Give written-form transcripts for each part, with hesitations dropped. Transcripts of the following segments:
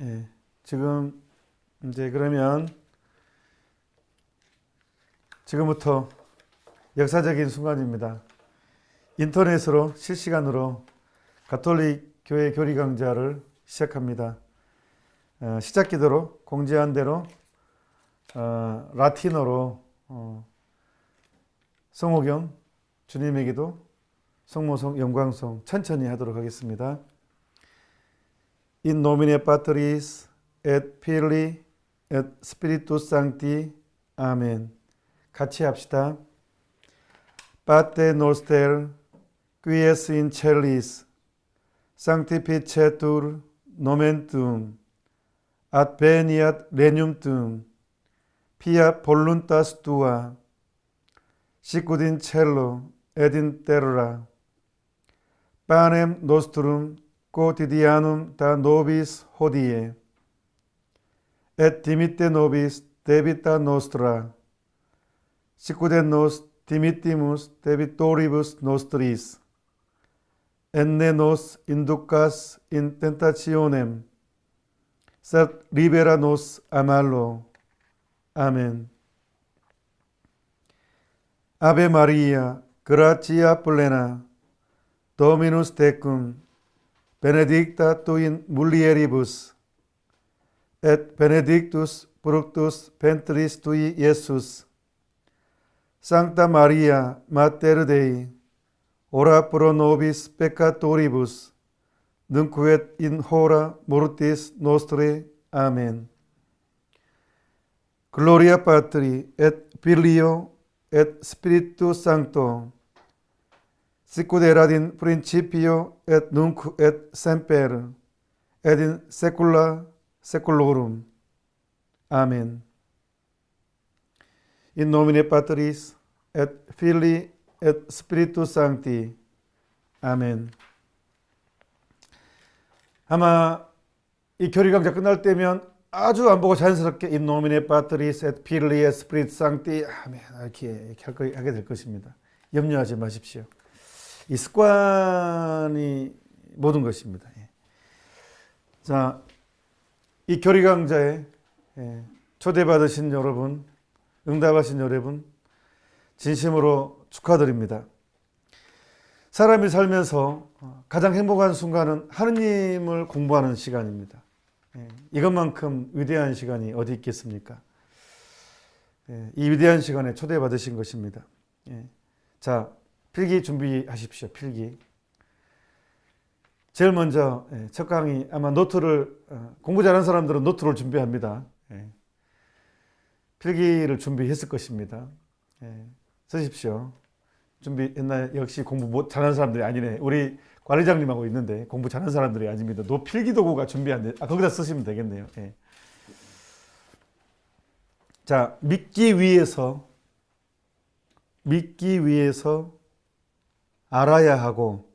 예, 지금 이제 그러면 지금부터 역사적인 순간입니다. 인터넷으로 실시간으로 가톨릭 교회 교리 강좌를 시작합니다. 시작 기도로 공지한 대로 라틴어로 성호경, 주님의 기도, 성모성, 영광송 천천히 하도록 하겠습니다. In nomine Patris et Filii et Spiritus Sancti. 아멘. 같이 합시다. Pater noster, qui es in celis, sanctificetur nomen tuum, adveniat regnum tuum, fiat voluntas tua, sicut in cielo et in terra. Panem nostrum quotidianum da nobis hodie, et dimitte nobis debita nostra, sicut et nos dimittimus debitoribus nostris, et ne nos inducas in tentationem, sed libera nos a malo. Amen. Ave Maria, gratia plena, Dominus tecum, benedicta tu in mulieribus, et benedictus fructus ventris tui, Iesus. Sancta Maria, Mater Dei, ora pro nobis peccatoribus, nunc et in hora mortis nostrae. Amen. Gloria Patri et Filio et Spiritus Sancto, sicut erat in principio et nunc et semper et in saecula saeculorum. Amen. In nomine Patris et Filii et Spiritus Sancti. 아멘. 아마 이 교리 강좌 끝날 때면 아주 안 보고 자연스럽게 In nomine Patris et Filii et Spiritus Sancti. 아멘. 이렇게 하게 될 것입니다. 염려하지 마십시오. 이 습관이 모든 것입니다. 자, 이 교리 강좌에 초대받으신 여러분, 응답하신 여러분, 진심으로 축하드립니다. 사람이 살면서 가장 행복한 순간은 하느님을 공부하는 시간입니다. 이것만큼 위대한 시간이 어디 있겠습니까? 이 위대한 시간에 초대받으신 것입니다. 자, 필기 준비하십시오. 필기. 제일 먼저 첫 강의 아마 노트를 공부 잘하는 사람들은 노트를 준비합니다. 필기를 준비했을 것입니다. 쓰십시오. 준비했나요? 역시 공부 잘하는 사람들이 아니네. 우리 관리장님하고 있는데 공부 잘하는 사람들이 아닙니다. 필기도구가 준비한데 거기다 쓰시면 되겠네요. 자, 믿기 위해서 알아야 하고,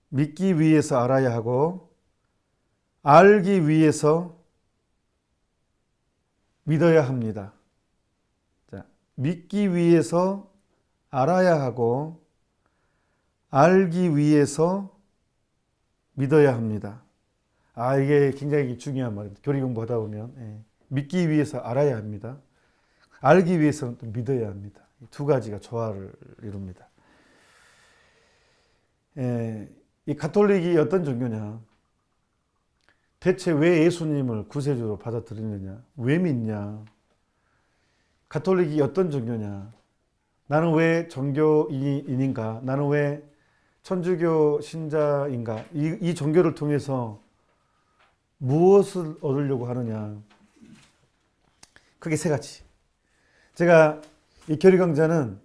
믿기 위해서 알아야 하고, 알기 위해서 믿어야 합니다. 자, 믿기 위해서 알아야 하고, 알기 위해서 믿어야 합니다. 이게 굉장히 중요한 말입니다. 교리 공부하다 보면 믿기 위해서 알아야 합니다. 알기 위해서는 또 믿어야 합니다. 이 두 가지가 조화를 이룹니다. 이 가톨릭이 어떤 종교냐? 대체 왜 예수님을 구세주로 받아들이느냐? 왜 믿냐? 가톨릭이 어떤 종교냐? 나는 왜 종교인인가? 나는 왜 천주교 신자인가? 이 종교를 통해서 무엇을 얻으려고 하느냐? 크게 세 가지. 제가 이 교리 강좌는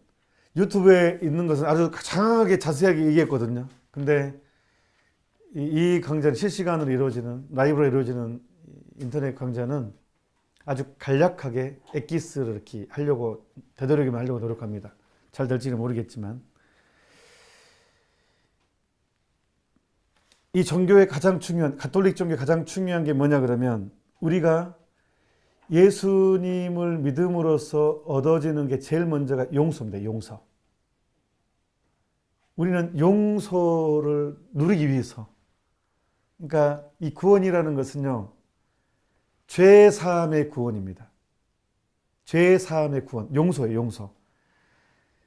유튜브에 있는 것은 아주 장하게 자세하게 얘기했거든요. 근데 이 강좌는 실시간으로 이루어지는, 라이브로 이루어지는 인터넷 강좌는 아주 간략하게 엑기스를 이렇게 하려고, 되도록이면 하려고 노력합니다. 잘 될지는 모르겠지만. 이 종교의 가장 중요한, 가톨릭 종교의 가장 중요한 게 뭐냐 그러면, 우리가 예수님을 믿음으로써 얻어지는 게 제일 먼저가 용서입니다. 용서. 우리는 용서를 누리기 위해서 그러니까 이 구원이라는 것은요, 죄 사함의 구원입니다. 죄 사함의 구원, 용서예요, 용서.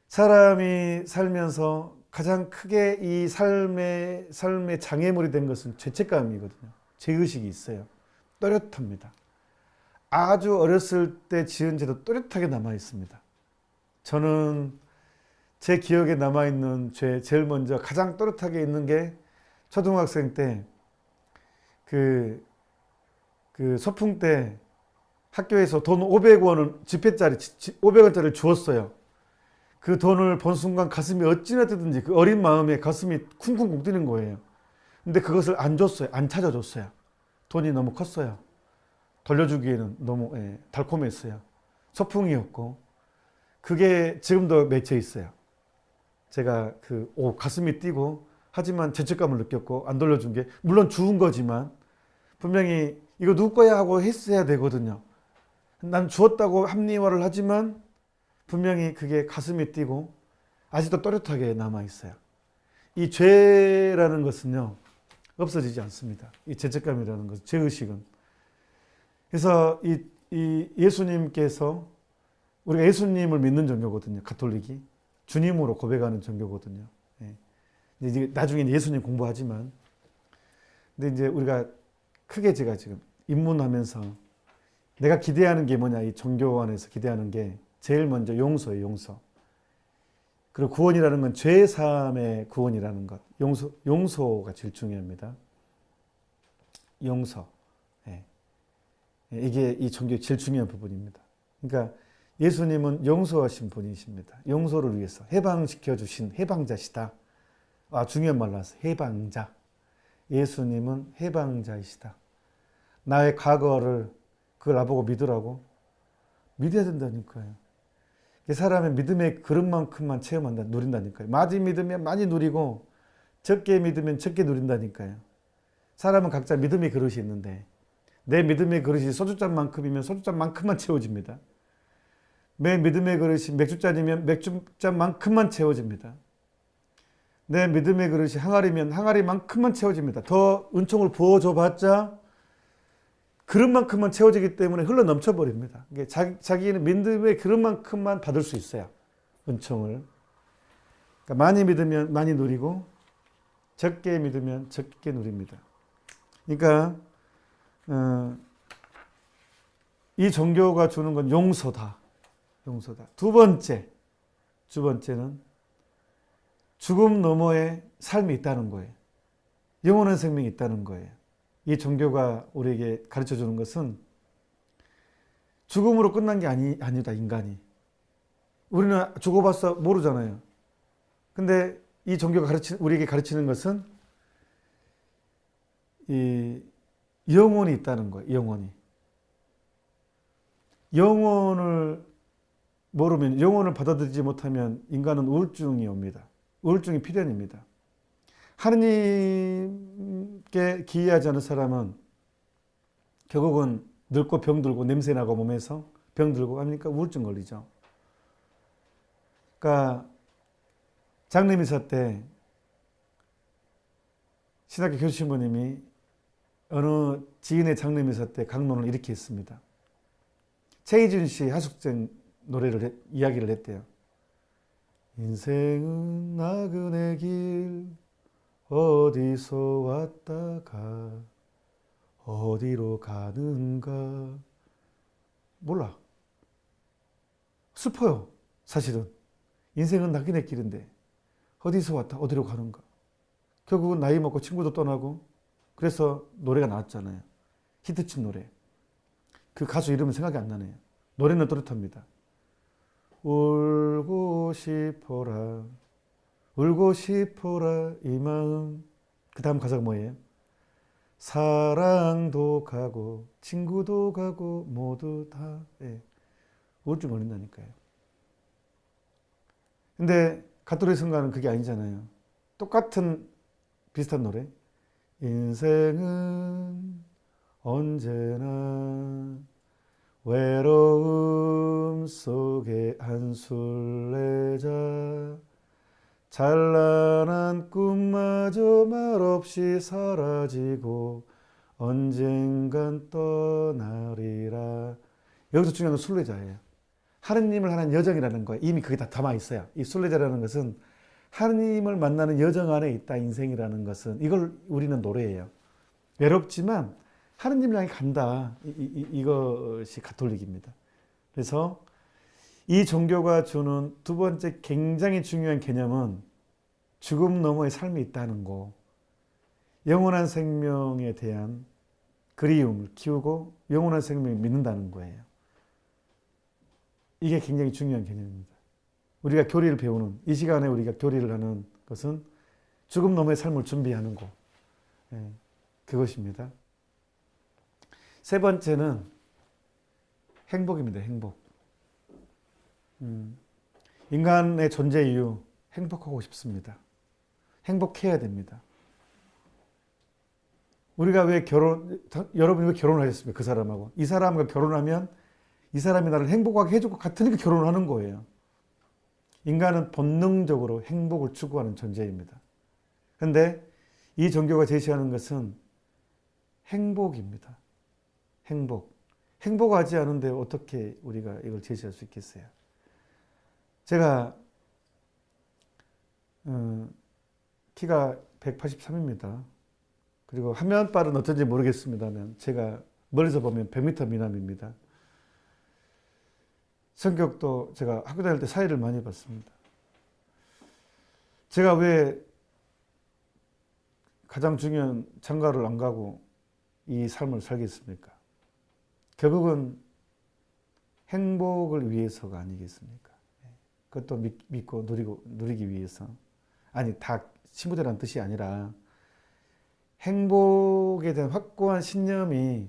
사람이 살면서 가장 크게 이 삶의 장애물이 된 것은 죄책감이거든요. 죄의식이 있어요. 또렷합니다. 아주 어렸을 때 지은 죄도 또렷하게 남아 있습니다. 저는 제 기억에 남아있는 죄, 제일 먼저 가장 또렷하게 있는 게 초등학생 때 소풍 때 학교에서 돈 500원을 지폐짜리 500원짜리를 주었어요. 그 돈을 본 순간 가슴이 어찌나 뜨든지 그 어린 마음에 가슴이 쿵쿵쿵 뛰는 거예요. 근데 그것을 안 줬어요. 안 찾아줬어요. 돈이 너무 컸어요. 돌려주기에는 너무 달콤했어요. 소풍이었고 그게 지금도 맺혀 있어요. 제가 가슴이 뛰고 하지만 죄책감을 느꼈고 안 돌려준 게 물론 주운 거지만 분명히 이거 누구 거야 하고 했어야 되거든요. 난 주었다고 합리화를 하지만 분명히 그게 가슴이 뛰고 아직도 또렷하게 남아 있어요. 이 죄라는 것은요 없어지지 않습니다. 이 죄책감이라는 것, 죄의식은. 그래서 이 예수님께서 우리가 예수님을 믿는 종교거든요. 가톨릭이 주님으로 고백하는 종교거든요. 이제 나중에 예수님 공부하지만, 근데 이제 우리가 크게 제가 지금 입문하면서 내가 기대하는 게 뭐냐, 이 종교 안에서 기대하는 게 제일 먼저 용서예요, 용서. 그리고 구원이라는 건 죄 사함의 구원이라는 것, 용서가 제일 중요합니다. 용서. 이게 이 종교의 제일 중요한 부분입니다. 그러니까 예수님은 용서하신 분이십니다. 용서를 위해서 해방시켜 주신 해방자시다. 중요한 말 나왔어요. 해방자. 예수님은 해방자이시다. 나의 과거를 그걸 나보고 믿으라고? 믿어야 된다니까요. 사람의 믿음의 그릇만큼만 체험한다, 누린다니까요. 많이 믿으면 많이 누리고 적게 믿으면 적게 누린다니까요. 사람은 각자 믿음의 그릇이 있는데 내 믿음의 그릇이 소주잔만큼이면 소주잔만큼만 채워집니다. 내 믿음의 그릇이 맥주잔이면 맥주잔만큼만 채워집니다. 내 믿음의 그릇이 항아리면 항아리만큼만 채워집니다. 더 은총을 부어줘봤자 그릇만큼만 채워지기 때문에 흘러 넘쳐버립니다. 자기는 믿음의 그릇만큼만 받을 수 있어요. 은총을. 그러니까 많이 믿으면 많이 누리고 적게 믿으면 적게 누립니다. 그러니까 이 종교가 주는 건 용서다. 용서다. 두 번째는 죽음 너머에 삶이 있다는 거예요. 영원한 생명이 있다는 거예요. 이 종교가 우리에게 가르쳐 주는 것은 죽음으로 끝난 게 아니다, 인간이. 우리는 죽어봐서 모르잖아요. 근데 이 종교가 우리에게 가르치는 것은 이 영혼이 있다는 거예요, 영혼이. 영혼을 모르면, 영혼을 받아들이지 못하면 인간은 우울증이 옵니다. 우울증이 필연입니다. 하느님께 기이하지 않은 사람은 결국은 늙고 병들고 냄새나고 몸에서 병들고 하니까 우울증 걸리죠. 그러니까 장례미사 때 신학교 교수 신부님이 어느 지인의 장례미사 때 강론을 이렇게 했습니다. 최희준 씨 하숙생 노래를 이야기를 했대요. 인생은 나그네 길 어디서 왔다가 어디로 가는가. 몰라. 슬퍼요. 사실은. 인생은 나그네 길인데 어디서 왔다 어디로 가는가. 결국은 나이 먹고 친구도 떠나고 그래서 노래가 나왔잖아요. 히트친 노래. 그 가수 이름은 생각이 안 나네요. 노래는 또렷합니다. 울고 싶어라 울고 싶어라 이 마음. 그 다음 가사가 뭐예요? 사랑도 가고 친구도 가고 모두 다. 우울증 걸린다니까요. 근데 가톨릭 성가는 그게 아니잖아요. 똑같은 비슷한 노래. 인생은 언제나 외로움 속에 한술 내자 찬란한 꿈마저 말없이 사라지고 언젠간 떠나리라. 여기서 중요한 건 순례자예요. 하느님을 하는 여정이라는 거예요. 이미 그게 다 담아 있어요. 이 순례자라는 것은 하느님을 만나는 여정 안에 있다. 인생이라는 것은 이걸 우리는 노래해요. 외롭지만 하느님을 향해 간다. 이것이 가톨릭입니다. 그래서 이 종교가 주는 두 번째 굉장히 중요한 개념은 죽음 너머의 삶이 있다는 거. 영원한 생명에 대한 그리움을 키우고 영원한 생명을 믿는다는 거예요. 이게 굉장히 중요한 개념입니다. 우리가 교리를 배우는, 이 시간에 우리가 교리를 하는 것은 죽음 너머의 삶을 준비하는 거. 그것입니다. 세 번째는 행복입니다. 행복. 인간의 존재 이유, 행복하고 싶습니다. 행복해야 됩니다. 우리가 여러분이 왜 결혼을 하셨습니까? 그 사람하고. 이 사람과 결혼하면 이 사람이 나를 행복하게 해줄 것 같으니까 결혼을 하는 거예요. 인간은 본능적으로 행복을 추구하는 존재입니다. 그런데 이 종교가 제시하는 것은 행복입니다. 행복. 행복하지 않은데 어떻게 우리가 이걸 제시할 수 있겠어요? 제가 키가 183입니다. 그리고 화면빨은 어떤지 모르겠습니다만 제가 멀리서 보면 100m 미남입니다. 성격도 제가 학교 다닐 때 사회를 많이 봤습니다. 제가 왜 가장 중요한 장가를 안 가고 이 삶을 살겠습니까? 결국은 행복을 위해서가 아니겠습니까? 그것도 믿고 누리기 위해서. 아니, 다 신부되라는 뜻이 아니라 행복에 대한 확고한 신념이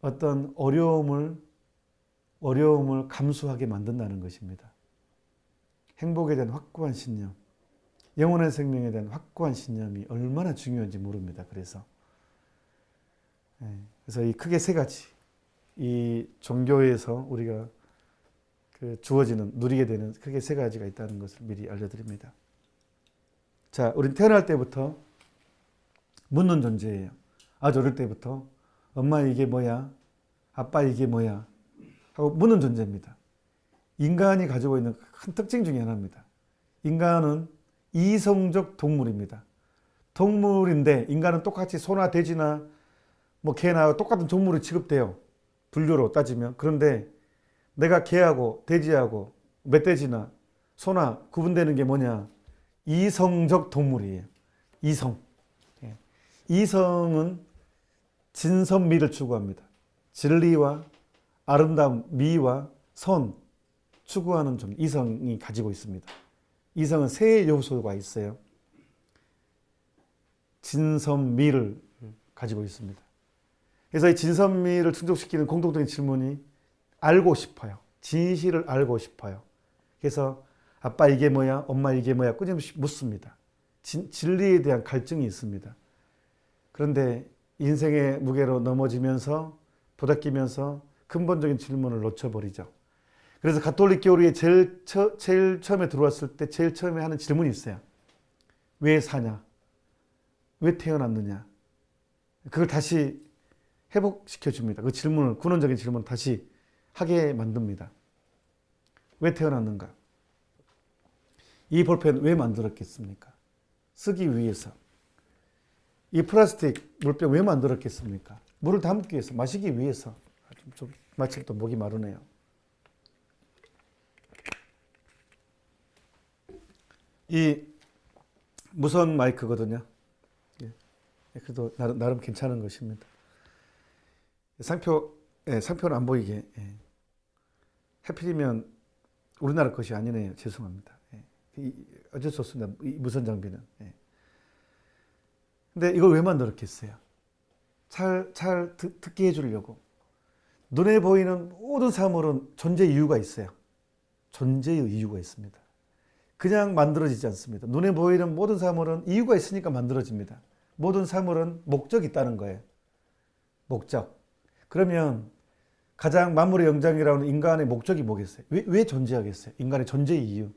어떤 어려움을 감수하게 만든다는 것입니다. 행복에 대한 확고한 신념, 영원한 생명에 대한 확고한 신념이 얼마나 중요한지 모릅니다. 그래서 이 크게 세 가지, 이 종교에서 우리가 주어지는, 누리게 되는 크게 세 가지가 있다는 것을 미리 알려드립니다. 자, 우린 태어날 때부터 묻는 존재예요. 아주 어릴 때부터 엄마 이게 뭐야? 아빠 이게 뭐야? 하고 묻는 존재입니다. 인간이 가지고 있는 큰 특징 중에 하나입니다. 인간은 이성적 동물입니다. 동물인데 인간은 똑같이 소나 돼지나 뭐 개나 똑같은 동물이 취급돼요. 분류로 따지면. 그런데 내가 개하고 돼지하고 멧돼지나 소나 구분되는 게 뭐냐? 이성적 동물이에요. 이성. 이성은 진선미를 추구합니다. 진리와 아름다움, 미와 선 추구하는 좀 이성이 가지고 있습니다. 이성은 세 요소가 있어요. 진선미를 가지고 있습니다. 그래서 이 진선미를 충족시키는 공통적인 질문이 알고 싶어요. 진실을 알고 싶어요. 그래서 아빠 이게 뭐야? 엄마 이게 뭐야? 끊임없이 묻습니다. 진리에 대한 갈증이 있습니다. 그런데 인생의 무게로 넘어지면서 부닥기면서 근본적인 질문을 놓쳐버리죠. 그래서 가톨릭 교리에 제일 처음에 들어왔을 때 제일 처음에 하는 질문이 있어요. 왜 사냐? 왜 태어났느냐? 그걸 다시 회복시켜 줍니다. 그 질문을, 근원적인 질문을 다시 하게 만듭니다. 왜 태어났는가? 이 볼펜 왜 만들었겠습니까? 쓰기 위해서. 이 플라스틱 물병 왜 만들었겠습니까? 물을 담기 위해서, 마시기 위해서. 마침 또 목이 마르네요. 이 무선 마이크거든요. 그래도 나름 괜찮은 것입니다. 상표는 안 보이게. 하필이면 우리나라 것이 아니네요. 죄송합니다. 어쩔 수 없습니다. 이 무선 장비는. 근데 이걸 왜 만들었겠어요? 잘 듣게 해주려고. 눈에 보이는 모든 사물은 존재 이유가 있어요. 존재의 이유가 있습니다. 그냥 만들어지지 않습니다. 눈에 보이는 모든 사물은 이유가 있으니까 만들어집니다. 모든 사물은 목적이 있다는 거예요. 목적. 그러면 가장 만물의 영장이라는 인간의 목적이 뭐겠어요? 왜 존재하겠어요? 인간의 존재의 이유.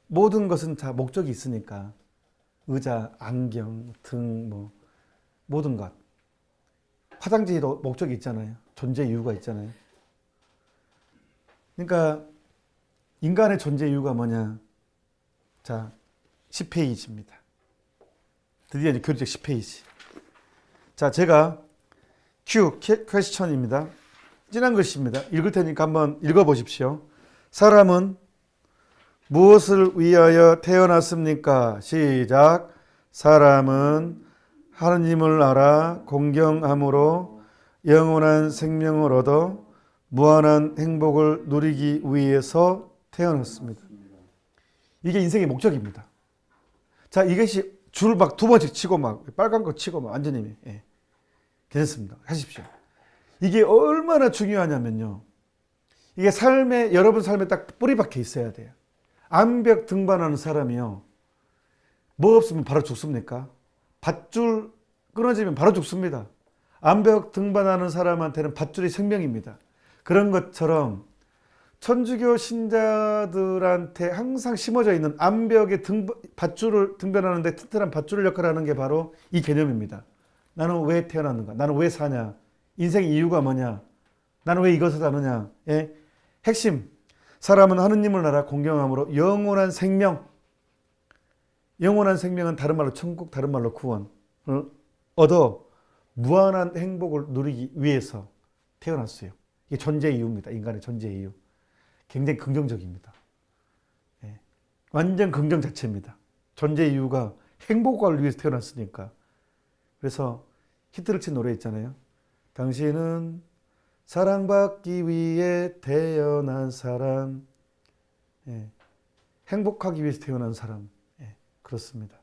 모든 것은 다 목적이 있으니까 의자, 안경, 등, 뭐 모든 것. 화장지도 목적이 있잖아요. 존재 이유가 있잖아요. 그러니까 인간의 존재 이유가 뭐냐? 자, 10페이지입니다. 드디어 이제 교리책 10페이지. 자, 제가 퀘스천입니다. 진한 글씨입니다. 읽을 테니까 한번 읽어보십시오. 사람은 무엇을 위하여 태어났습니까? 시작. 사람은 하느님을 알아 공경함으로 영원한 생명을 얻어 무한한 행복을 누리기 위해서 태어났습니다. 이게 인생의 목적입니다. 자, 이것이 줄 막 두 번씩 치고 막 빨간 거 치고 막 완전히 괜찮습니다. 하십시오. 이게 얼마나 중요하냐면요. 이게 여러분 삶에 딱 뿌리 박혀 있어야 돼요. 암벽 등반하는 사람이요. 뭐 없으면 바로 죽습니까? 밧줄 끊어지면 바로 죽습니다. 암벽 등반하는 사람한테는 밧줄이 생명입니다. 그런 것처럼 천주교 신자들한테 항상 심어져 있는 암벽에 밧줄을 등반하는데 튼튼한 밧줄 역할을 하는 게 바로 이 개념입니다. 나는 왜 태어났는가? 나는 왜 사냐? 인생의 이유가 뭐냐? 나는 왜 이것을 하느냐? 예? 핵심. 사람은 하느님을 알아 공경함으로 영원한 생명. 영원한 생명은 다른 말로 천국, 다른 말로 구원을 얻어 무한한 행복을 누리기 위해서 태어났어요. 이게 존재 이유입니다. 인간의 존재 이유. 굉장히 긍정적입니다. 예. 완전 긍정 자체입니다. 존재 이유가 행복을 위해서 태어났으니까. 그래서 히트를 친 노래 있잖아요. 당신은 사랑받기 위해 태어난 사람. 예. 행복하기 위해서 태어난 사람. 예. 그렇습니다.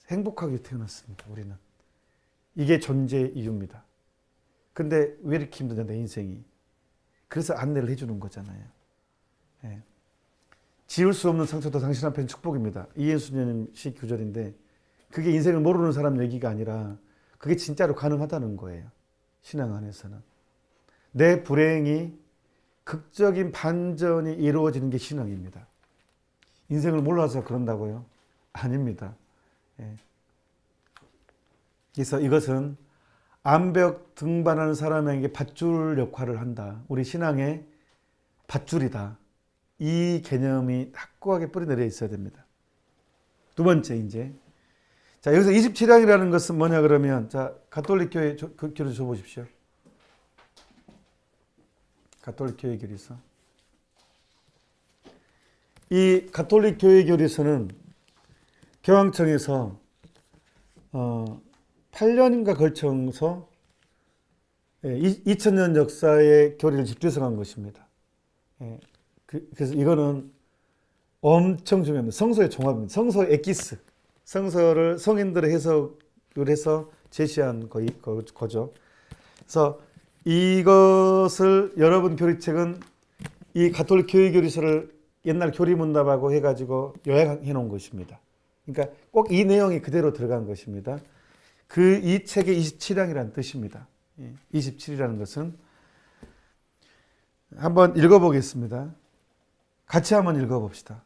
행복하게 태어났습니다. 우리는. 이게 존재 이유입니다. 근데 왜 이렇게 힘드냐 내 인생이. 그래서 안내를 해주는 거잖아요. 예. 지울 수 없는 상처도 당신 앞에는 축복입니다. 이인수님 시 구절인데 그게 인생을 모르는 사람 얘기가 아니라 그게 진짜로 가능하다는 거예요. 신앙 안에서는. 내 불행이 극적인 반전이 이루어지는 게 신앙입니다. 인생을 몰라서 그런다고요? 아닙니다. 예. 그래서 이것은 암벽 등반하는 사람에게 밧줄 역할을 한다. 우리 신앙의 밧줄이다. 이 개념이 확고하게 뿌리내려 있어야 됩니다. 두 번째 이제 자 여기서 27항이라는 것은 뭐냐 그러면 자 가톨릭 교회 교리 줘보십시오. 가톨릭 교회 교리서. 이 가톨릭 교회 교리서는 교황청에서 8년인가 걸쳐서 2000년 역사의 교리를 집필성한 것입니다. 그래서 이거는 엄청 중요합니다. 성서의 종합입니다. 성서의 엑기스. 성서를 성인들의 해석을 해서 제시한 거죠. 그래서 이것을 여러분 교리책은 이 가톨릭 교회 교리서를 옛날 교리문답하고 해가지고 요약해 놓은 것입니다. 그러니까 꼭 이 내용이 그대로 들어간 것입니다. 이 책의 27항이라는 뜻입니다. 27이라는 것은 한번 읽어보겠습니다. 같이 한번 읽어봅시다.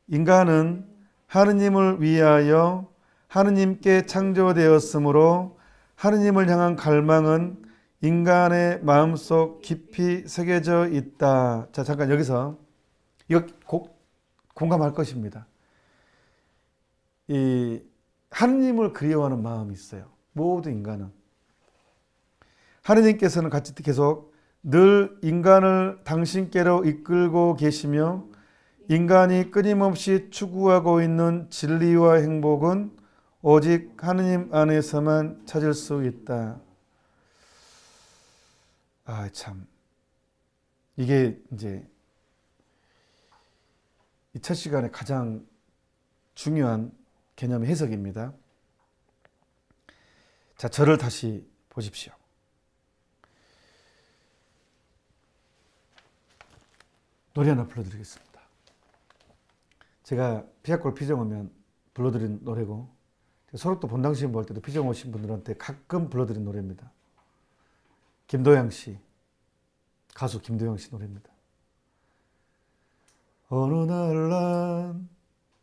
인간은 하느님을 위하여 하느님께 창조되었으므로 하느님을 향한 갈망은 인간의 마음속 깊이 새겨져 있다. 자, 잠깐 여기서 이거 공감할 것입니다. 이 하느님을 그리워하는 마음이 있어요. 모든 인간은. 하느님께서는 같이 계속 늘 인간을 당신께로 이끌고 계시며 인간이 끊임없이 추구하고 있는 진리와 행복은 오직 하느님 안에서만 찾을 수 있다. 아, 참. 이게 이제 이 첫 시간에 가장 중요한 개념의 해석입니다. 자, 저를 다시 보십시오. 노래 하나 불러드리겠습니다. 제가 피아골 피정 오면 불러드린 노래고 서로 또 본당 시험 볼 때도 피정 오신 분들한테 가끔 불러드린 노래입니다. 김도영 씨, 가수 김도영 씨 노래입니다. 어느 날 난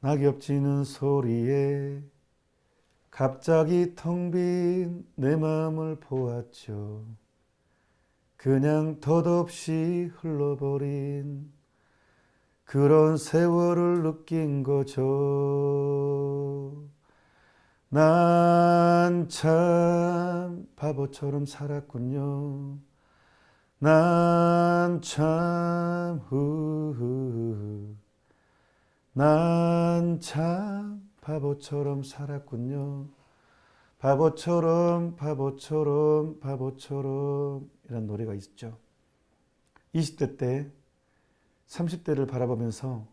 낙엽 지는 소리에 갑자기 텅 빈 내 마음을 보았죠. 그냥 덧없이 흘러버린 그런 세월을 느낀 거죠. 난 참 바보처럼 살았군요. 난 참 난 참 바보처럼 살았군요. 바보처럼 바보처럼 바보처럼 이런 노래가 있죠. 20대 때 30대를 바라보면서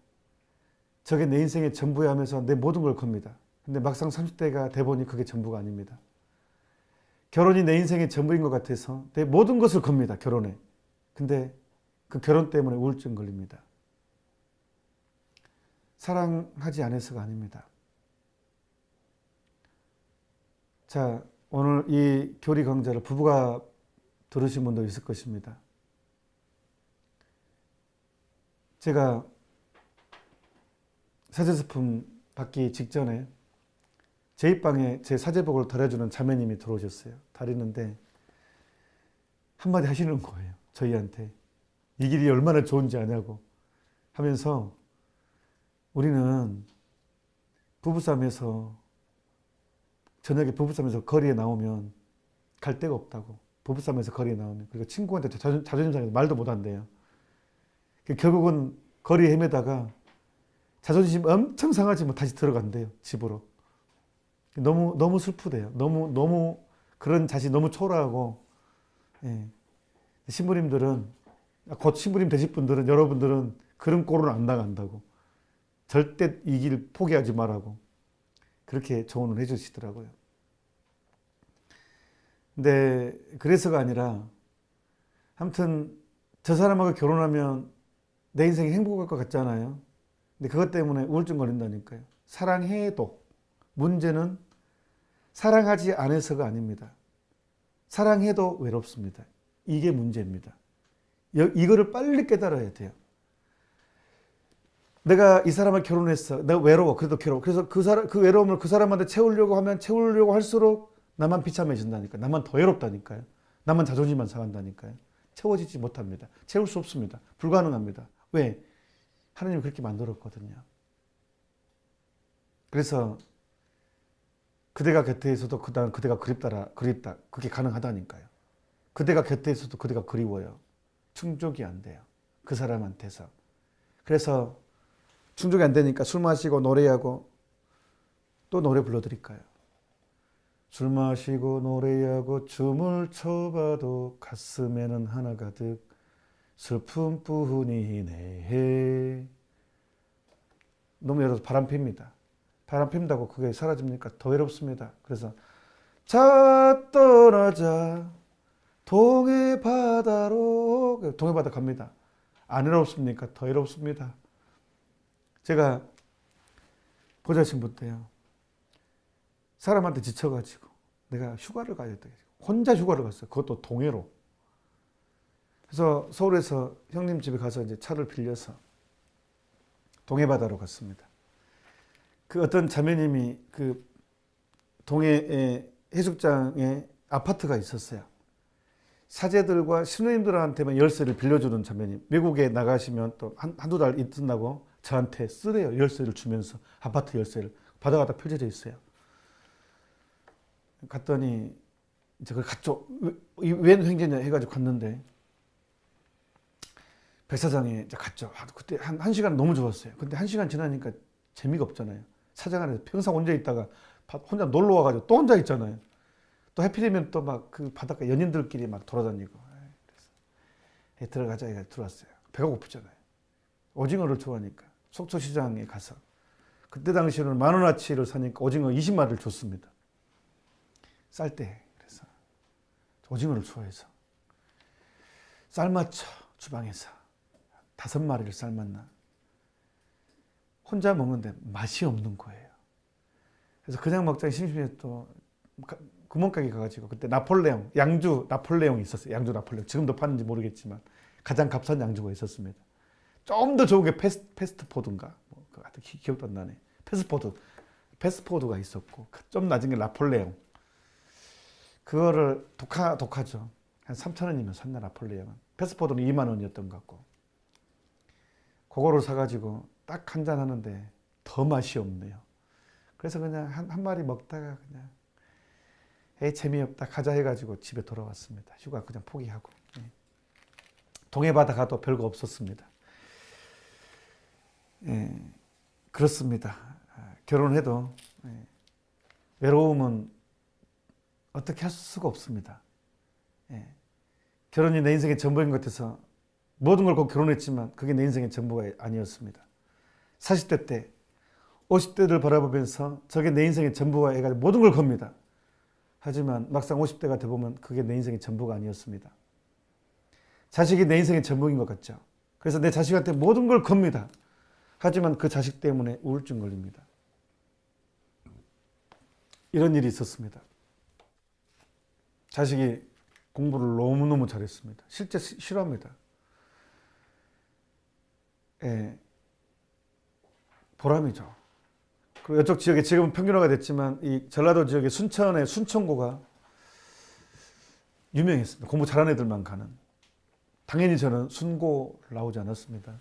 저게 내 인생의 전부야 하면서 내 모든 걸 겁니다. 근데 막상 30대가 돼보니 그게 전부가 아닙니다. 결혼이 내 인생의 전부인 것 같아서 내 모든 것을 겁니다. 결혼에. 근데 그 결혼 때문에 우울증 걸립니다. 사랑하지 않아서가 아닙니다. 자, 오늘 이 교리 강좌를 부부가 들으신 분도 있을 것입니다. 제가 사제스품 받기 직전에 제 입방에 제 사제복을 다려주는 자매님이 들어오셨어요. 다리는데 한마디 하시는 거예요. 저희한테. 이 길이 얼마나 좋은지 아냐고 하면서 우리는 부부싸움에서 저녁에 부부싸움에서 거리에 나오면 갈 데가 없다고. 부부싸움에서 거리에 나오면. 그리고 친구한테 자존심 상해서 말도 못 한대요. 결국은 거리에 헤매다가 자존심 엄청 상하지만 다시 들어간대요. 집으로. 너무 슬프대요. 너무 그런 자신이 너무 초라하고. 예. 신부님들은 곧 신부님 되실 분들은 여러분들은 그런 꼴은 안 당한다고. 절대 이 길 포기하지 말라고. 그렇게 조언을 해주시더라고요. 근데 그래서가 아니라 아무튼 저 사람하고 결혼하면 내 인생이 행복할 것 같잖아요. 근데 그것 때문에 우울증 걸린다니까요. 사랑해도 문제는 사랑하지 않아서가 아닙니다. 사랑해도 외롭습니다. 이게 문제입니다. 이거를 빨리 깨달아야 돼요. 내가 이 사람을 결혼했어. 내가 외로워. 그래도 괴로워. 그래서 그 외로움을 그 사람한테 채우려고 할수록 나만 비참해진다니까요. 나만 더 외롭다니까요. 나만 자존심만 상한다니까요. 채워지지 못합니다. 채울 수 없습니다. 불가능합니다. 왜? 하나님이 그렇게 만들었거든요. 그래서 그대가 곁에 있어도 그대가 그립다. 그게 가능하다니까요. 그대가 곁에 있어도 그대가 그리워요. 충족이 안 돼요. 그 사람한테서. 그래서 충족이 안 되니까 술 마시고 노래하고 또 노래 불러드릴까요? 술 마시고 노래하고 춤을 춰봐도 가슴에는 하나 가득 슬픔뿐이네. 너무 여러분 바람 핍니다. 바람 핀다고 그게 사라집니까? 더 외롭습니다. 그래서 자 떠나자 동해 바다로. 동해 바다 갑니다. 안 외롭습니까? 더 외롭습니다. 제가 보좌신부 때요. 사람한테 지쳐가지고 내가 휴가를 가야 돼. 혼자 휴가를 갔어요. 그것도 동해로. 그래서 서울에서 형님 집에 가서 이제 차를 빌려서 동해 바다로 갔습니다. 그 어떤 자매님이 그 동해 해수장에 아파트가 있었어요. 사제들과 신우님들한테만 열쇠를 빌려주는 자매님. 외국에 나가시면 또 한두 달 있는다고 저한테 쓰래요. 열쇠를 주면서 아파트 열쇠를. 바다가 다 펼쳐져 있어요. 갔더니 이제 그걸 갔죠. 웬 횡재냐 해가지고 갔는데 백사장에 이제 갔죠. 그때 한 시간 너무 좋았어요. 근데 한 시간 지나니까 재미가 없잖아요. 사장 안에서 평생 혼자 있다가 혼자 놀러 와가지고 또 혼자 있잖아요. 또 해필이면 또 막 그 바닷가 연인들끼리 막 돌아다니고. 그래서 들어가자 해가 들어왔어요. 배가 고프잖아요. 오징어를 좋아하니까 속초시장에 가서 그때 당시에는 10,000원어치를 사니까 오징어 20마리를 줬습니다. 쌀 때. 그래서 오징어를 좋아해서 삶았죠. 주방에서 5마리를 삶았나. 혼자 먹는데 맛이 없는 거예요. 그래서 그냥 먹자니 심심해서 또 구멍가게 가가지고 그때 나폴레옹, 양주 나폴레옹이 있었어요. 양주 나폴레옹. 지금도 파는지 모르겠지만 가장 값싼 양주가 있었습니다. 좀 더 좋은 게 패스트포드인가? 뭐, 기억도 안 나네. 패스트포드가 있었고, 좀 낮은 게 나폴레옹. 그거를 독하죠. 한 3,000원이면 샀나, 나폴레옹은. 패스트포드는 2만 원이었던 것 같고. 그거를 사가지고 딱 한 잔 하는데 더 맛이 없네요. 그래서 그냥 한 마리 먹다가 그냥 에이 재미없다 가자 해가지고 집에 돌아왔습니다. 휴가 그냥 포기하고. 동해바다 가도 별거 없었습니다. 예, 그렇습니다. 결혼해도 외로움은 어떻게 할 수가 없습니다. 예, 결혼이 내 인생의 전부인 것 같아서 모든 걸 꼭 결혼했지만 그게 내 인생의 전부가 아니었습니다. 40대 때 50대를 바라보면서 저게 내 인생의 전부가 해가지고 모든 걸 겁니다. 하지만 막상 50대가 돼보면 그게 내 인생의 전부가 아니었습니다. 자식이 내 인생의 전부인 것 같죠. 그래서 내 자식한테 모든 걸 겁니다. 하지만 그 자식 때문에 우울증 걸립니다. 이런 일이 있었습니다. 자식이 공부를 너무너무 잘했습니다. 실제 싫어합니다. 예, 보람이죠. 그리고 이쪽 지역에 지금은 평균화가 됐지만 이 전라도 지역의 순천의 순천고가 유명했습니다. 공부 잘하는 애들만 가는. 당연히 저는 순고 나오지 않았습니다.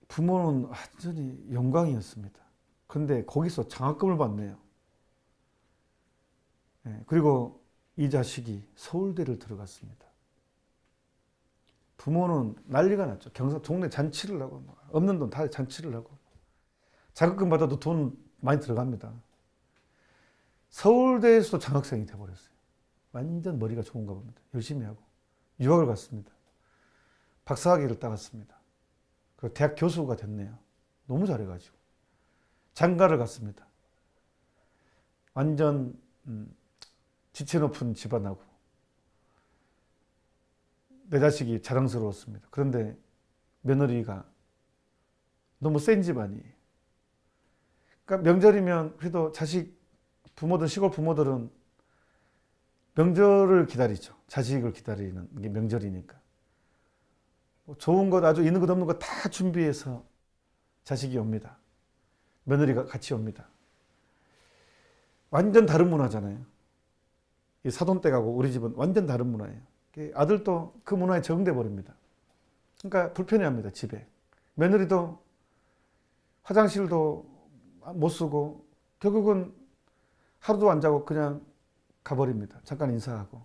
부모는 완전히 영광이었습니다. 근데 거기서 장학금을 받네요. 예, 그리고 이 자식이 서울대를 들어갔습니다. 부모는 난리가 났죠. 동네 잔치를 하고 없는 돈 다 잔치를 하고 장학금 받아도 돈 많이 들어갑니다. 서울대에서도 장학생이 돼버렸어요. 완전 머리가 좋은가 봅니다. 열심히 하고 유학을 갔습니다. 박사학위를 따갔습니다. 그리고 대학 교수가 됐네요. 너무 잘해가지고 장가를 갔습니다. 완전 지체 높은 집안하고 내 자식이 자랑스러웠습니다. 그런데 며느리가 너무 센 집안이에요. 그러니까 명절이면 그래도 부모들, 시골 부모들은 명절을 기다리죠. 자식을 기다리는 게 명절이니까. 좋은 것, 아주 있는 것 없는 것 다 준비해서 자식이 옵니다. 며느리가 같이 옵니다. 완전 다른 문화잖아요. 이 사돈댁하고 우리 집은 완전 다른 문화예요. 아들도 그 문화에 적응돼 버립니다. 그러니까 불편해합니다. 집에. 며느리도 화장실도 못 쓰고 결국은 하루도 안 자고 그냥 가버립니다. 잠깐 인사하고.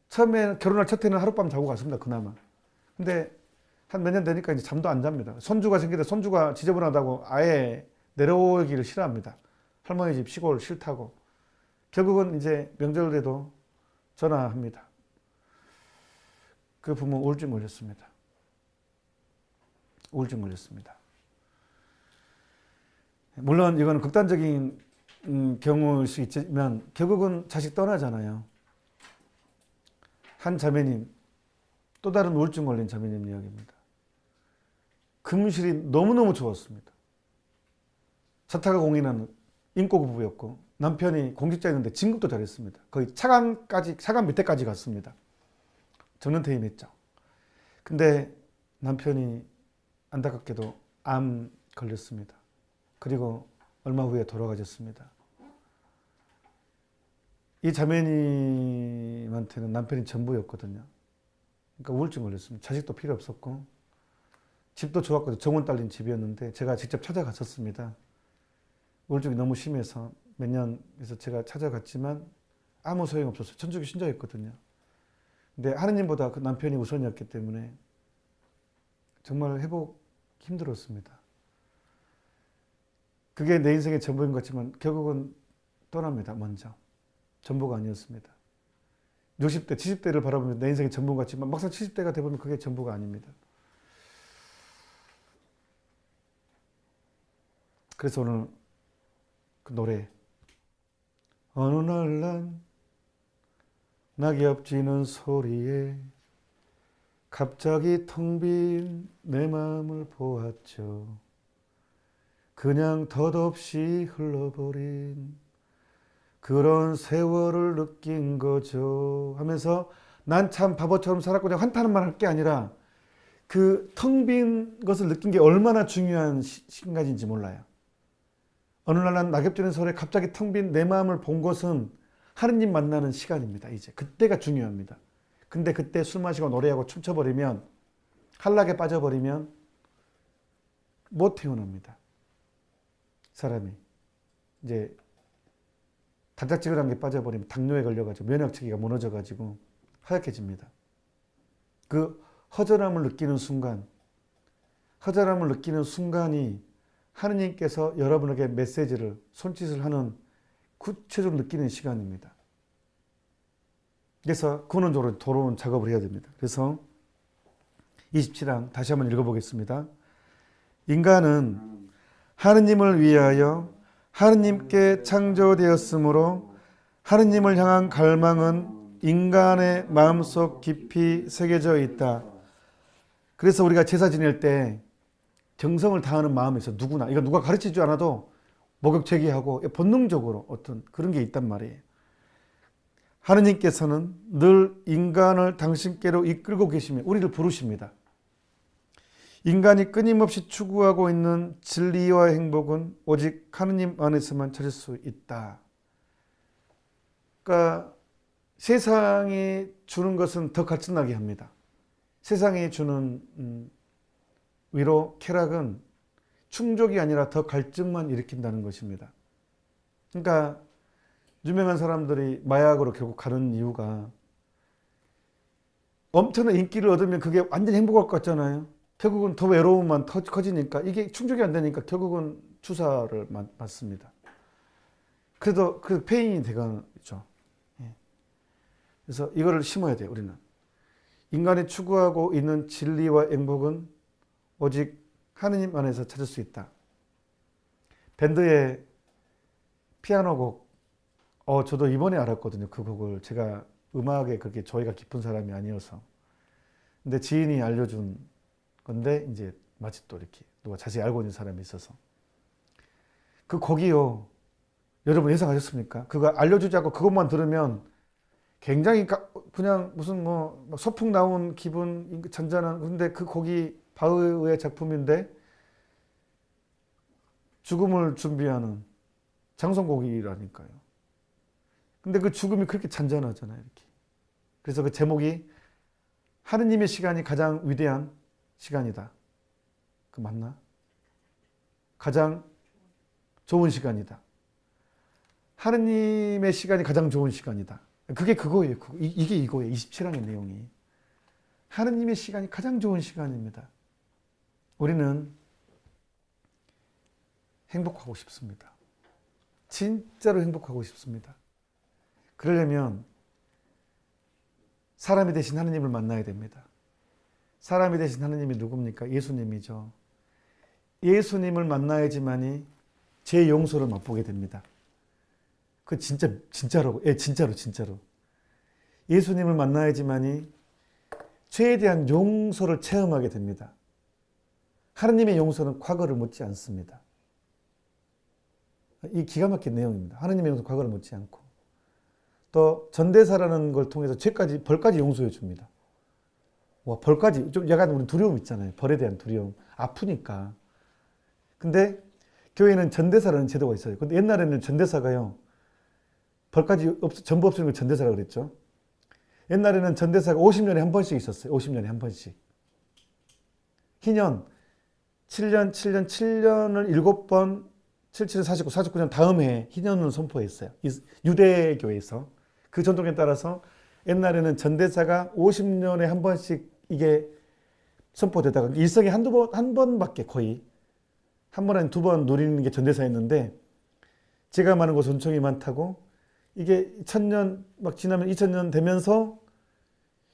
처음에 결혼할 첫 해는 하룻밤 자고 갔습니다. 그나마. 근데 한 몇 년 되니까 이제 잠도 안 잡니다. 손주가 생기는데 손주가 지저분하다고 아예 내려오기를 싫어합니다. 할머니 집 시골 싫다고. 결국은 이제 명절에도 전화합니다. 그 부모 우울증 걸렸습니다. 우울증 걸렸습니다. 물론 이건 극단적인 경우일 수 있지만 결국은 자식 떠나잖아요. 한 자매님, 또 다른 우울증 걸린 자매님 이야기입니다. 금실이 너무너무 좋았습니다. 자타가 공인한 인고 부부였고 남편이 공직자였는데 진급도 잘했습니다. 거의 차관 밑에까지 갔습니다. 정년퇴임했죠. 근데 남편이 안타깝게도 암 걸렸습니다. 그리고 얼마 후에 돌아가셨습니다. 이 자매님한테는 남편이 전부였거든요. 그러니까 우울증 걸렸습니다. 자식도 필요 없었고 집도 좋았거든요. 정원 딸린 집이었는데 제가 직접 찾아갔었습니다. 우울증이 너무 심해서 몇 년에서 제가 찾아갔지만 아무 소용없었어요. 천주교 신자였거든요. 근데 하느님보다 그 남편이 우선이었기 때문에 정말 회복 힘들었습니다. 그게 내 인생의 전부인 것 같지만 결국은 떠납니다. 먼저. 전부가 아니었습니다. 60대, 70대를 바라보면 내 인생의 전부 같지만 막상 70대가 되보면 그게 전부가 아닙니다. 그래서 오늘 그 노래 어느 날 난 낙엽 지는 소리에 갑자기 텅 빈 내 마음을 보았죠. 그냥 덧없이 흘러버린 그런 세월을 느낀 거죠 하면서 난 참 바보처럼 살았고 내가 환탄한 말 할 게 아니라 그 텅 빈 것을 느낀 게 얼마나 중요한 순간인지 몰라요. 어느 날 난 낙엽지는 서울에 갑자기 텅 빈 내 마음을 본 것은 하느님 만나는 시간입니다. 이제 그때가 중요합니다. 근데 그때 술 마시고 노래하고 춤춰버리면, 한락에 빠져버리면 못 태어납니다. 사람이 이제 단짝지근한 게 빠져버리면 당뇨에 걸려가지고 면역체계가 무너져가지고 하얗게집니다. 그 허전함을 느끼는 순간, 허전함을 느끼는 순간이 하느님께서 여러분에게 메시지를, 손짓을 하는 구체적으로 느끼는 시간입니다. 그래서 근원적으로 돌아오는 작업을 해야 됩니다. 그래서 27장 다시 한번 읽어보겠습니다. 인간은 하느님을 위하여 하느님께 창조되었으므로 하느님을 향한 갈망은 인간의 마음속 깊이 새겨져 있다. 그래서 우리가 제사 지낼 때 정성을 다하는 마음이 있어. 누구나. 이거 누가 가르치지 않아도 목욕제기하고 본능적으로 어떤 그런 게 있단 말이에요. 하느님께서는 늘 인간을 당신께로 이끌고 계시며 우리를 부르십니다. 인간이 끊임없이 추구하고 있는 진리와 행복은 오직 하느님 안에서만 찾을 수 있다. 그러니까 세상이 주는 것은 더 갈증나게 합니다. 세상이 주는 위로, 쾌락은 충족이 아니라 더 갈증만 일으킨다는 것입니다. 그러니까 유명한 사람들이 마약으로 결국 가는 이유가 엄청난 인기를 얻으면 그게 완전히 행복할 것 같잖아요. 결국은 더 외로움만 커지니까 이게 충족이 안 되니까 결국은 주사를 맞습니다. 그래도 그 페인이 되겠죠. 그래서 이거를 심어야 돼요. 우리는 인간이 추구하고 있는 진리와 행복은 오직 하느님 안에서 찾을 수 있다. 밴드의 피아노 곡, 저도 이번에 알았거든요. 그 곡을. 제가 음악에 그렇게 조예가 깊은 사람이 아니어서. 근데 지인이 알려준 건데 이제 마치 또 이렇게 누가 자세히 알고 있는 사람이 있어서 그 곡이요. 여러분 예상하셨습니까? 그거 알려주지 않고 그것만 들으면 굉장히 그냥 무슨 뭐 소풍 나온 기분 잔잔한, 근데 그 곡이 바흐의 작품인데 죽음을 준비하는 장송곡이라니까요. 근데 그 죽음이 그렇게 잔잔하잖아요. 이렇게. 그래서 그 제목이 하느님의 시간이 가장 위대한 시간이다. 그 맞나? 가장 좋은 시간이다. 하느님의 시간이 가장 좋은 시간이다. 그게 그거예요. 이게 이거예요. 27장의 내용이. 하느님의 시간이 가장 좋은 시간입니다. 우리는 행복하고 싶습니다. 진짜로 행복하고 싶습니다. 그러려면 사람이 되신 하느님을 만나야 됩니다. 사람이 되신 하느님이 누굽니까? 예수님이죠. 예수님을 만나야지만이 제 용서를 맛보게 됩니다. 그 진짜로. 진짜로. 예수님을 만나야지만이 죄에 대한 용서를 체험하게 됩니다. 하느님의 용서는 과거를 묻지 않습니다. 이 기가 막힌 내용입니다. 하느님의 용서 과거를 묻지 않고. 또 전대사라는 걸 통해서 벌까지 용서해 줍니다. 와, 벌까지. 좀 약간 우리 두려움 있잖아요. 벌에 대한 두려움. 아프니까. 근데 교회는 전대사라는 제도가 있어요. 근데 옛날에는 전대사가요. 벌까지 전부 없애는 걸 전대사라 그랬죠. 옛날에는 전대사가 50년에 한 번씩 있었어요. 50년에 한 번씩. 희년 7년을 7번 77은 49, 49년 다음 해에 희년을 선포했어요. 유대교에서. 그 전통에 따라서 옛날에는 전대사가 50년에 한 번씩 이게 선포되다가 일생에 한 번밖에 거의 한 번에 두 번 누리는 게 전대사였는데 제가 많은 곳 전통이 많다고 이게 1000년 막 지나면 2000년 되면서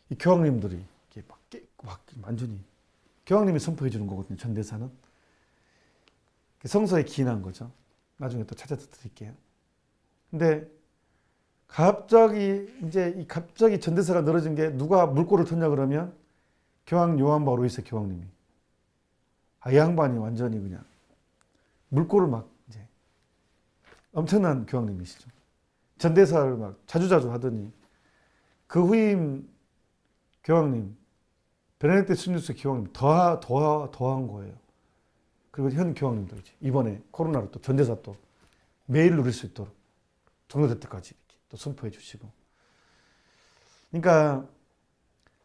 이 교황님들이 이게 막 완전히 교황님이 선포해 주는 거거든요. 전대사는. 성서에 기인한 거죠. 나중에 또 찾아서 드릴게요. 근데 갑자기 전대사가 늘어진 게 누가 물꼬를 텄냐 그러면 교황 요한 바올 2세 교황님이. 이 양반이 완전히 그냥 물꼬를 막 이제 엄청난 교황님이시죠. 전대사를 막 자주자주 하더니 그 후임 교황님, 베네딕트 16세 교황님 더한 거예요. 그리고 현 교황님도 이번에 코로나로 또 전재사 또 매일 누릴 수 있도록 종료될 때까지 이렇게 또 선포해 주시고. 그러니까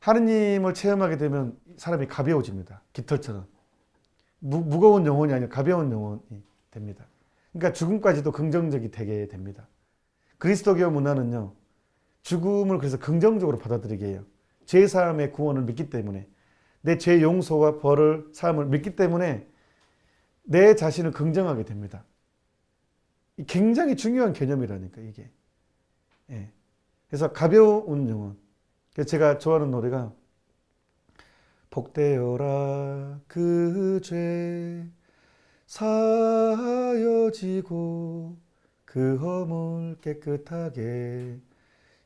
하느님을 체험하게 되면 사람이 가벼워집니다. 깃털처럼. 무거운 영혼이 아니라 가벼운 영혼이 됩니다. 그러니까 죽음까지도 긍정적이 되게 됩니다. 그리스도교 문화는요, 죽음을 그래서 긍정적으로 받아들이게 해요. 죄사함의 구원을 믿기 때문에, 내 죄 용서와 벌을 사함을 믿기 때문에 내 자신을 긍정하게 됩니다. 굉장히 중요한 개념이라니까 이게. 예. 그래서 가벼운 영혼. 그래서 제가 좋아하는 노래가 복되어라 그 죄 사여지고 그 허물 깨끗하게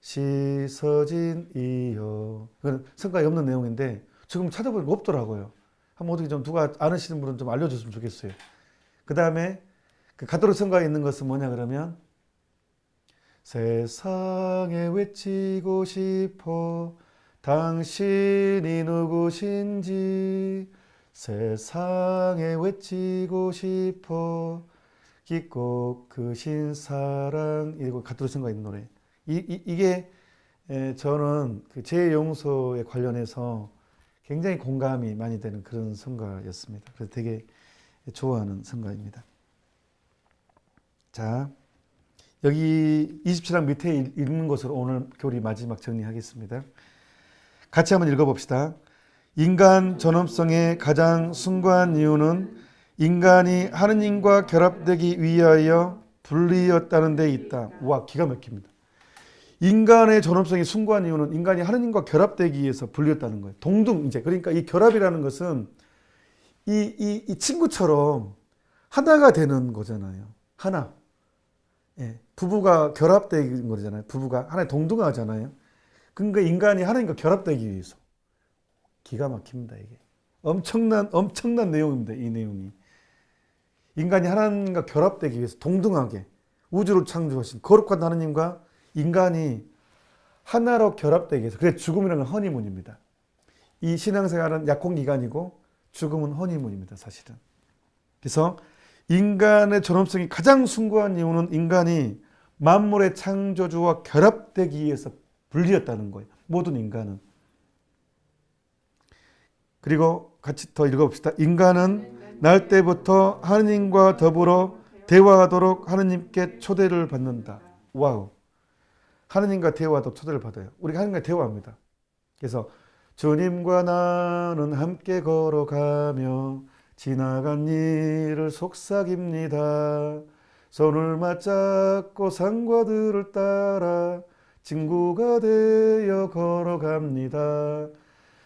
씻어진 이여. 그건 성가에 없는 내용인데 지금 찾아보니까 없더라고요. 한번 어떻게 좀 누가 아시는 분은 좀 알려줬으면 좋겠어요. 그 다음에 그 가토릭 성가에 있는 것은 뭐냐 그러면 세상에 외치고 싶어 당신이 누구신지 세상에 외치고 싶어 깊고 크신 사랑. 이거 가토릭 성가에 있는 노래. 이게 저는 그 죄 용서에 관련해서 굉장히 공감이 많이 되는 그런 성가였습니다. 그래서 되게 좋아하는 성가입니다. 자, 여기 27장 밑에 읽는 것으로 오늘 교리 마지막 정리하겠습니다. 같이 한번 읽어봅시다. 인간 존엄성의 가장 숭고한 이유는 인간이 하느님과 결합되기 위하여 분리였다는 데 있다. 와, 기가 막힙니다. 인간의 존엄성이 숭고한 이유는 인간이 하느님과 결합되기 위해서 분리였다는 거예요. 동등 이제. 그러니까 이 결합이라는 것은 이 친구처럼 하나가 되는 거잖아요. 하나. 예, 부부가 결합되는 거잖아요. 부부가 하나의 동등하잖아요. 그러니까 인간이 하나님과 결합되기 위해서. 기가 막힙니다, 이게. 엄청난 내용입니다, 이 내용이. 인간이 하나님과 결합되기 위해서 동등하게 우주를 창조하신 거룩한 하나님과 인간이 하나로 결합되기 위해서. 그래서 죽음이라는 건 허니문입니다. 이 신앙생활은 약혼기간이고 죽음은 허니문입니다, 사실은. 그래서 인간의 존엄성이 가장 숭고한 이유는 인간이 만물의 창조주와 결합되기 위해서 분리했다는 거예요. 모든 인간은. 그리고 같이 더 읽어봅시다. 인간은 날 때부터 하느님과 더불어 대화하도록 하느님께 초대를 받는다. 와우. 하느님과 대화하도록 초대를 받아요. 우리가 하느님과 대화합니다. 그래서 주님과 나는 함께 걸어가며 지나간 일을 속삭입니다. 손을 맞잡고 산과 들을 따라 친구가 되어 걸어갑니다.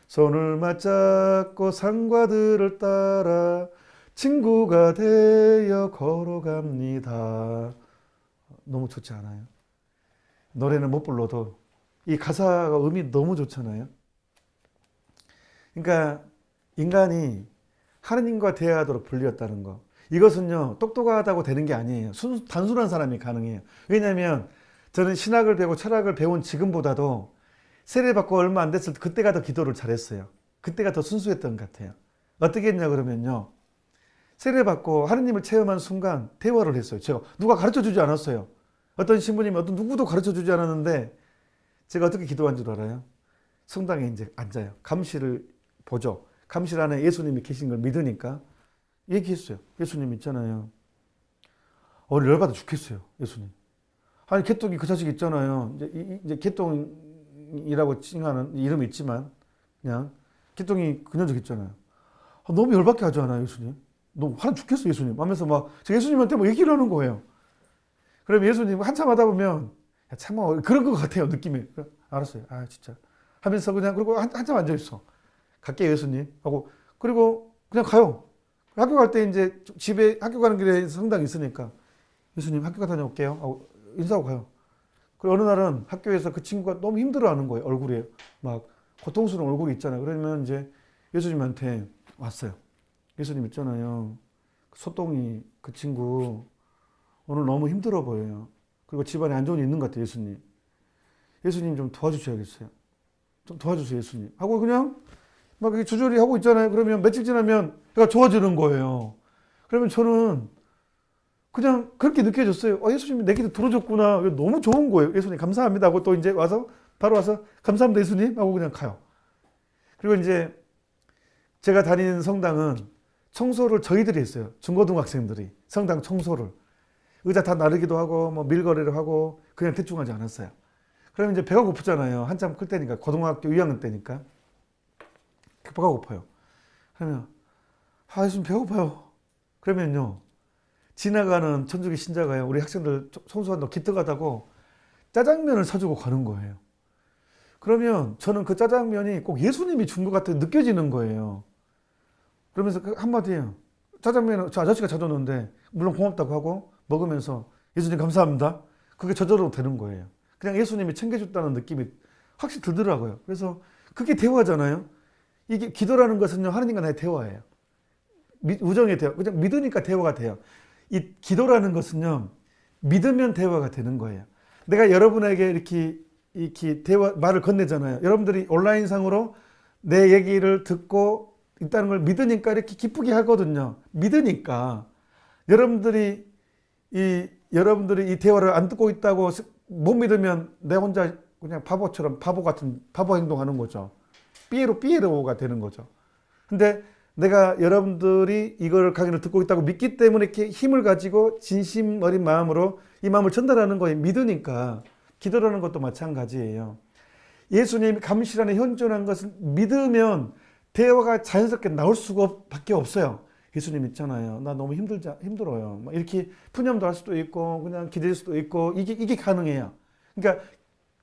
손을 맞잡고 산과 들을 따라 친구가 되어 걸어갑니다. 너무 좋지 않아요? 노래는 못 불러도 이 가사가 의미 너무 좋잖아요. 그러니까 인간이 하느님과 대화하도록 분리했다는 거. 이것은요, 똑똑하다고 되는 게 아니에요. 단순한 사람이 가능해요. 왜냐하면 저는 신학을 배우고 철학을 배운 지금보다도 세례받고 얼마 안 됐을 때 그때가 더 기도를 잘했어요. 그때가 더 순수했던 것 같아요. 어떻게 했냐 그러면요, 세례받고 하느님을 체험한 순간 대화를 했어요. 제가 누가 가르쳐주지 않았어요. 어떤 신부님이 어떤 누구도 가르쳐주지 않았는데 제가 어떻게 기도한 줄 알아요? 성당에 이제 앉아요. 감시를 보죠. 감실 안에 예수님이 계신 걸 믿으니까 얘기했어요. 예수님 있잖아요. 오늘 열받아 죽겠어요. 예수님. 아니 개똥이 그 자식 있잖아요. 이제 개똥이라고 칭하는 이름이 있지만 그냥 개똥이 그 녀석 있잖아요. 너무 열받게 하지 않아요, 예수님? 너무 화나 죽겠어, 예수님. 하면서 막 예수님한테 뭐 얘기를 하는 거예요. 그럼 예수님 한참 하다 보면 야, 참아 그런 것 같아요, 느낌이. 알았어요. 아 진짜 하면서 그냥 그리고 한참 앉아 있어. 갈게요, 예수님 하고 그리고 그냥 가요. 학교 갈 때 이제 집에 학교 가는 길에 성당이 있으니까 예수님 학교 갔다 다녀올게요 하고 인사하고 가요. 그리고 어느 날은 학교에서 그 친구가 너무 힘들어하는 거예요. 얼굴에 막 고통스러운 얼굴이 있잖아요. 그러면 이제 예수님한테 왔어요. 예수님 있잖아요. 소똥이 그 친구 오늘 너무 힘들어 보여요. 그리고 집안에 안 좋은 일 있는 것 같아요, 예수님. 예수님 좀 도와주셔야겠어요. 좀 도와주세요, 예수님. 하고 그냥 막 이렇게 주저리 하고 있잖아요. 그러면 며칠 지나면 얘가 좋아지는 거예요. 그러면 저는 그냥 그렇게 느껴졌어요. 예수님이 내 기도 들어줬구나. 너무 좋은 거예요. 예수님 감사합니다 하고 또 이제 와서 바로 와서 감사합니다 예수님 하고 그냥 가요. 그리고 이제 제가 다니는 성당은 청소를 저희들이 했어요. 중고등학생들이 성당 청소를 의자 다 나르기도 하고 뭐 밀거리를 하고 그냥 대충 하지 않았어요. 그러면 이제 배가 고프잖아요. 한참 클 때니까 고등학교 2학년 때니까 배가 고파요. 그러면 예수님 배고파요. 그러면요 지나가는 천주교 신자가요 우리 학생들 청소한다고 기특하다고 짜장면을 사주고 가는 거예요. 그러면 저는 그 짜장면이 꼭 예수님이 준 것 같아 느껴지는 거예요. 그러면서 한마디예요. 짜장면은 저 아저씨가 사줬는데 물론 고맙다고 하고 먹으면서 예수님 감사합니다. 그게 저절로 되는 거예요. 그냥 예수님이 챙겨줬다는 느낌이 확실히 들더라고요. 그래서 그게 대화잖아요. 이게 기도라는 것은요 하나님과 나의 대화예요. 우정의 대화. 그냥 믿으니까 대화가 돼요. 이 기도라는 것은요 믿으면 대화가 되는 거예요. 내가 여러분에게 이렇게 대화 말을 건네잖아요. 여러분들이 온라인상으로 내 얘기를 듣고 있다는 걸 믿으니까 이렇게 기쁘게 하거든요. 믿으니까 여러분들이 이 대화를 안 듣고 있다고 못 믿으면 내 혼자 그냥 바보처럼 바보 같은 바보 행동하는 거죠. 삐에로가 되는 거죠. 근데 내가 여러분들이 이걸 강의를 듣고 있다고 믿기 때문에 이렇게 힘을 가지고 진심 어린 마음으로 이 마음을 전달하는 거예요. 믿으니까. 기도라는 것도 마찬가지예요. 예수님이 감실 안에 현존한 것을 믿으면 대화가 자연스럽게 나올 수가 밖에 없어요. 예수님 있잖아요. 나 너무 힘들어요. 막 이렇게 푸념도 할 수도 있고 그냥 기댈 수도 있고 이게 가능해요. 그러니까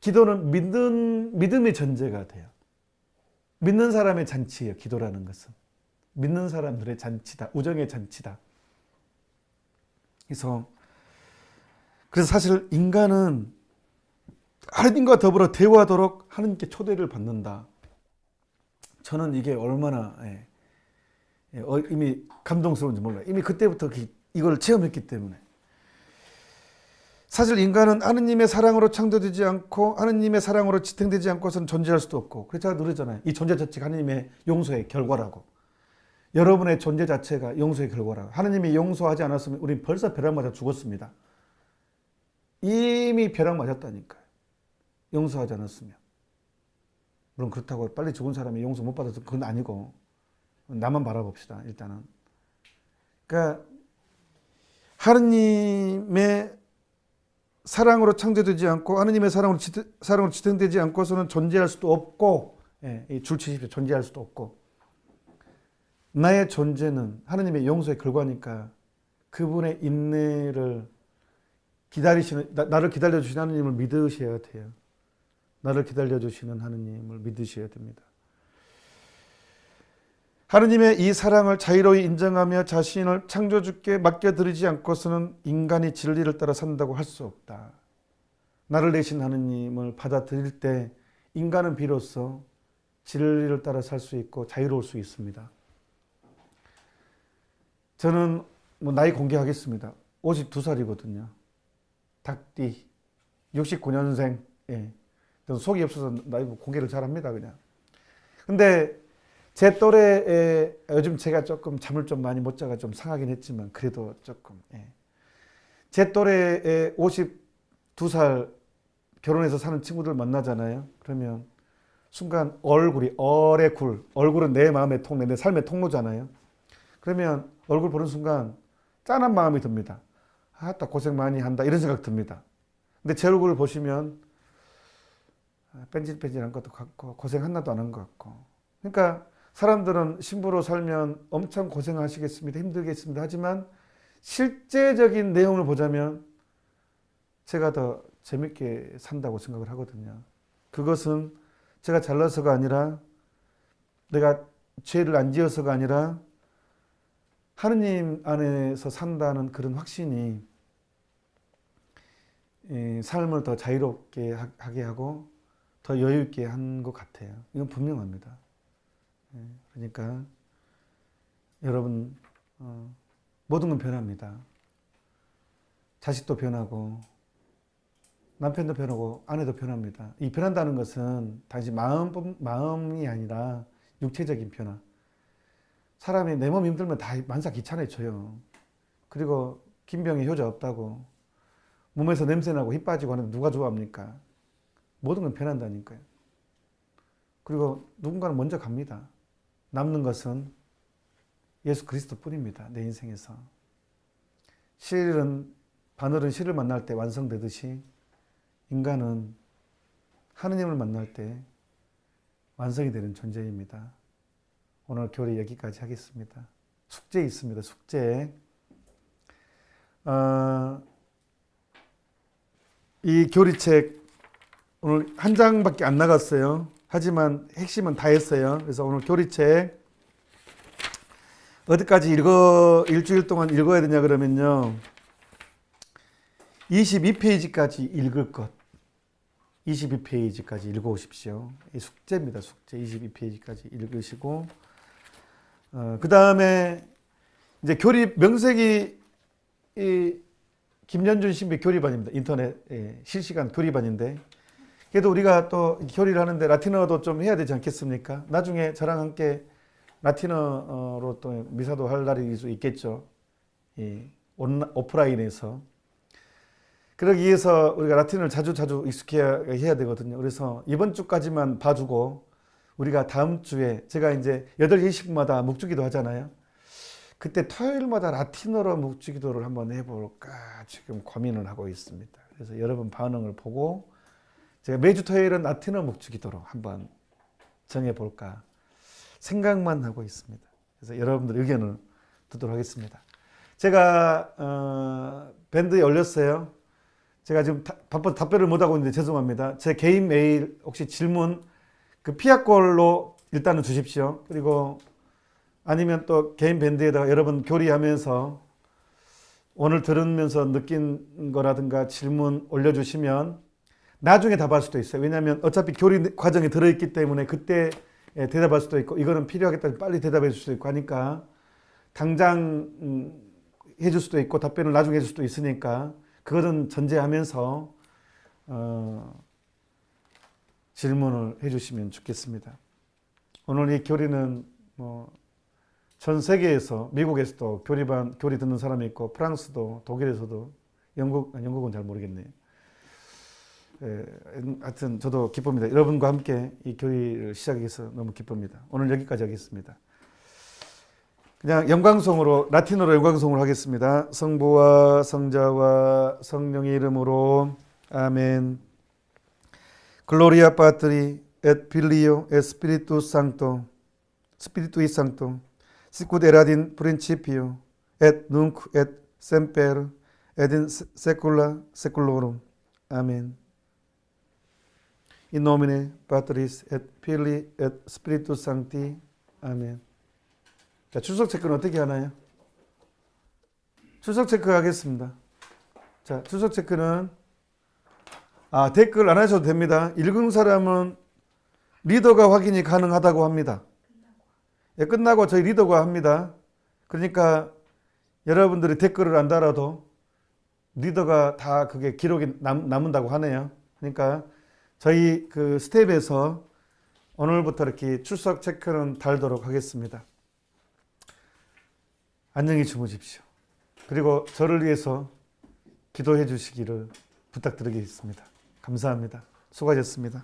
기도는 믿음의 전제가 돼요. 믿는 사람의 잔치예요. 기도라는 것은. 믿는 사람들의 잔치다. 우정의 잔치다. 그래서 사실 인간은 하나님과 더불어 대화하도록 하나님께 초대를 받는다. 저는 이게 얼마나 이미 감동스러운지 몰라요. 이미 그때부터 이걸 체험했기 때문에. 사실 인간은 하느님의 사랑으로 창조되지 않고 하느님의 사랑으로 지탱되지 않고서는 존재할 수도 없고, 그래서 제가 누르잖아요. 이 존재 자체가 하느님의 용서의 결과라고. 여러분의 존재 자체가 용서의 결과라고. 하느님이 용서하지 않았으면 우린 벌써 벼락 맞아 죽었습니다. 이미 벼락 맞았다니까요. 용서하지 않았으면. 물론 그렇다고 빨리 죽은 사람이 용서 못 받아서 그건 아니고, 나만 바라봅시다. 일단은. 그러니까 하느님의 사랑으로 창조되지 않고 하느님의 사랑으로 지탱되지 않고서는 존재할 수도 없고, 줄치십시오. 존재할 수도 없고, 나의 존재는 하느님의 용서의 결과니까 그분의 인내를 나를 기다려주시는 하느님을 믿으셔야 돼요. 나를 기다려주시는 하느님을 믿으셔야 됩니다. 하느님의 이 사랑을 자유로이 인정하며 자신을 창조주께 맡겨드리지 않고서는 인간이 진리를 따라 산다고 할 수 없다. 나를 내신 하느님을 받아들일 때 인간은 비로소 진리를 따라 살 수 있고 자유로울 수 있습니다. 저는 나이 공개하겠습니다. 52살이거든요. 닭띠 69년생. 저는 속이 없어서 나이 공개를 잘합니다. 그냥. 근데 제 또래에 요즘 제가 조금 잠을 좀 많이 못 자가 좀 상하긴 했지만 그래도 조금 제 또래에 52살 결혼해서 사는 친구들 만나잖아요. 그러면 순간 얼굴은 내 마음의 통로, 내 삶의 통로잖아요. 그러면 얼굴 보는 순간 짠한 마음이 듭니다. 또 고생 많이 한다 이런 생각 듭니다. 근데 제 얼굴을 보시면 뺀질뺀질한 것도 같고 고생 하나도 안 한 것 같고, 그러니까 사람들은 신부로 살면 엄청 고생하시겠습니다. 힘들겠습니다. 하지만 실제적인 내용을 보자면 제가 더 재밌게 산다고 생각을 하거든요. 그것은 제가 잘나서가 아니라 내가 죄를 안 지어서가 아니라 하느님 안에서 산다는 그런 확신이 삶을 더 자유롭게 하게 하고 더 여유 있게 한 것 같아요. 이건 분명합니다. 그러니까 여러분 모든 건 변합니다. 자식도 변하고 남편도 편하고 아내도 편합니다. 이 편한다는 것은 단지 마음이 아니라 육체적인 편함. 사람이 내 몸 힘들면 다 만사 귀찮아져요. 그리고 김병희 효자 없다고 몸에서 냄새나고 힘 빠지고 하는데 누가 좋아합니까? 모든 건 편한다니까요. 그리고 누군가는 먼저 갑니다. 남는 것은 예수 그리스도 뿐입니다. 내 인생에서. 바늘은 실을 만날 때 완성되듯이 인간은 하느님을 만날 때 완성이 되는 존재입니다. 오늘 교리 여기까지 하겠습니다. 숙제 있습니다. 숙제. 이 교리책 오늘 한 장밖에 안 나갔어요. 하지만 핵심은 다 했어요. 그래서 오늘 교리책 어디까지 일주일 동안 읽어야 되냐 그러면요. 22페이지까지 읽을 것. 22페이지까지 읽어오십시오. 이 숙제입니다. 숙제 22페이지까지 읽으시고 그 다음에 이제 교리 명색이 이 김연준 신비 교리반입니다. 인터넷 실시간 교리반인데 그래도 우리가 또 교리를 하는데 라틴어도 좀 해야 되지 않겠습니까? 나중에 저랑 함께 라틴어로 또 미사도 할 날이 있겠죠. 오프라인에서. 그러기 위해서 우리가 라틴어를 자주 익숙해야 되거든요. 그래서 이번 주까지만 봐주고 우리가 다음 주에 제가 이제 8시 20분마다 묵주기도 하잖아요. 그때 토요일마다 라틴어로 묵주기도를 한번 해볼까 지금 고민을 하고 있습니다. 그래서 여러분 반응을 보고 제가 매주 토요일은 라틴어 묵주기도로 한번 정해볼까 생각만 하고 있습니다. 그래서 여러분들 의견을 듣도록 하겠습니다. 제가 밴드에 올렸어요. 제가 지금 바빠서 답변을 못하고 있는데 죄송합니다. 제 개인 메일 혹시 질문 그 피아골로 일단은 주십시오. 그리고 아니면 또 개인 밴드에다가 여러분 교리하면서 오늘 들으면서 느낀 거라든가 질문 올려주시면 나중에 답할 수도 있어요. 왜냐하면 어차피 교리 과정에 들어있기 때문에 그때 대답할 수도 있고 이거는 필요하겠다 빨리 대답해 줄 수도 있고 하니까 당장 해줄 수도 있고 답변을 나중에 해줄 수도 있으니까 그거는 전제하면서 질문을 해주시면 좋겠습니다. 오늘 이 교리는 전 세계에서 미국에서도 교리 듣는 사람이 있고 프랑스도 독일에서도 영국은 잘 모르겠네요. 하여튼 저도 기쁩니다. 여러분과 함께 이 교리를 시작해서 너무 기쁩니다. 오늘 여기까지 하겠습니다. 그냥 영광송으로 라틴어로 영광송을 하겠습니다. 성부와 성자와 성령의 이름으로 아멘. Gloria Patri et Filio et Spiritus Sancto Spiritui Sancto sicut erat in principio et nunc et semper et in saecula saeculorum. 아멘. In nomine Patris et Filii et Spiritus Sancti. 아멘. 자, 출석 체크는 어떻게 하나요? 출석 체크 하겠습니다. 자, 출석 체크는 댓글 안 하셔도 됩니다. 읽은 사람은 리더가 확인이 가능하다고 합니다. 끝나고 저희 리더가 합니다. 그러니까 여러분들이 댓글을 안 달아도 리더가 다 그게 기록이 남는다고 하네요. 그러니까 저희 그 스텝에서 오늘부터 이렇게 출석 체크는 달도록 하겠습니다. 안녕히 주무십시오. 그리고 저를 위해서 기도해 주시기를 부탁드리겠습니다. 감사합니다. 수고하셨습니다.